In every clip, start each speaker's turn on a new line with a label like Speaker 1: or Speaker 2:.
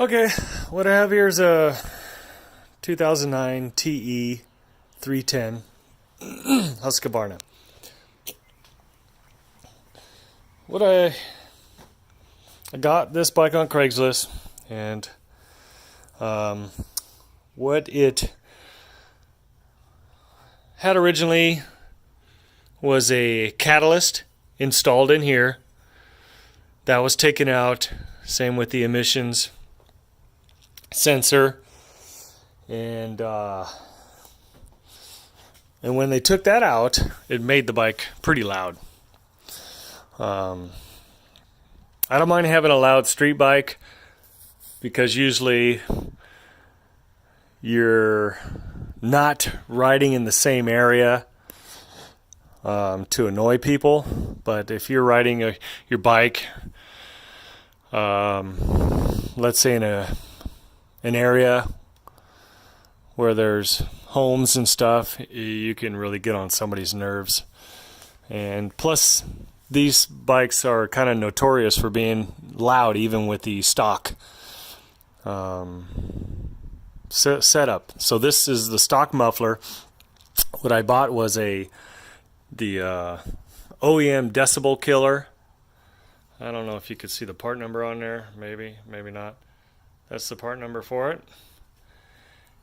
Speaker 1: Okay, what I have here is a 2009 TE 310 Husqvarna. I got this bike on Craigslist, and what it had originally was a catalyst installed in here that was taken out. Same with the emissions sensor, and when they took that out, it made the bike pretty loud. I don't mind having a loud street bike because usually you're not riding in the same area to annoy people. But if you're riding your bike, let's say in an area where there's homes and stuff, you can really get on somebody's nerves. And plus, these bikes are kind of notorious for being loud, even with the stock setup. So this is the stock muffler. What I bought was the OEM Decibel killer. I don't know if you could see the part number on there. Maybe not. That's the part number for it.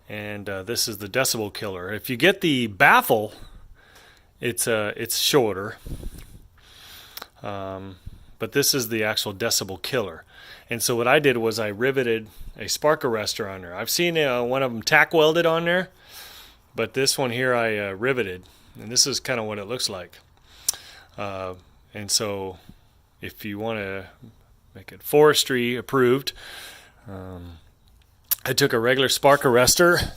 Speaker 1: And this is the Decibel killer. If you get the baffle, it's shorter. But this is the actual Decibel killer. And so what I did was I riveted a spark arrestor on there. I've seen one of them tack welded on there, but this one here I riveted, and this is kind of what it looks like. And so if you want to make it forestry approved, I took a regular spark arrestor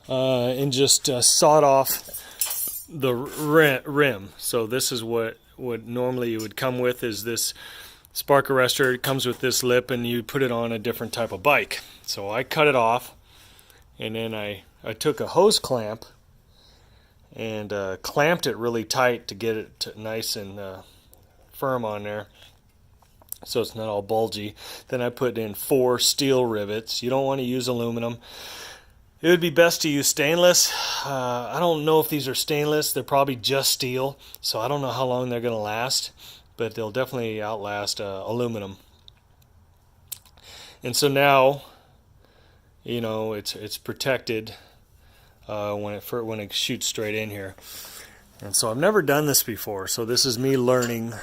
Speaker 1: and just sawed off the rim. So this is what normally you would come with, is this spark arrestor. It comes with this lip, and you put it on a different type of bike. So I cut it off, and then I took a hose clamp and clamped it really tight to get it nice and firm on there, so it's not all bulgy. Then I put in 4 steel rivets. You don't want to use aluminum. It would be best to use stainless. I don't know if these are stainless. They're probably just steel, so I don't know how long they're going to last, but they'll definitely outlast aluminum. And so now, you know, it's protected when it shoots straight in here. And so I've never done this before, so this is me learning,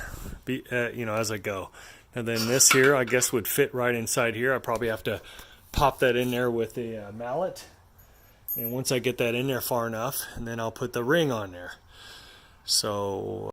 Speaker 1: as I go. And then this here, I guess, would fit right inside here. I probably have to pop that in there with a mallet. And once I get that in there far enough, and then I'll put the ring on there. So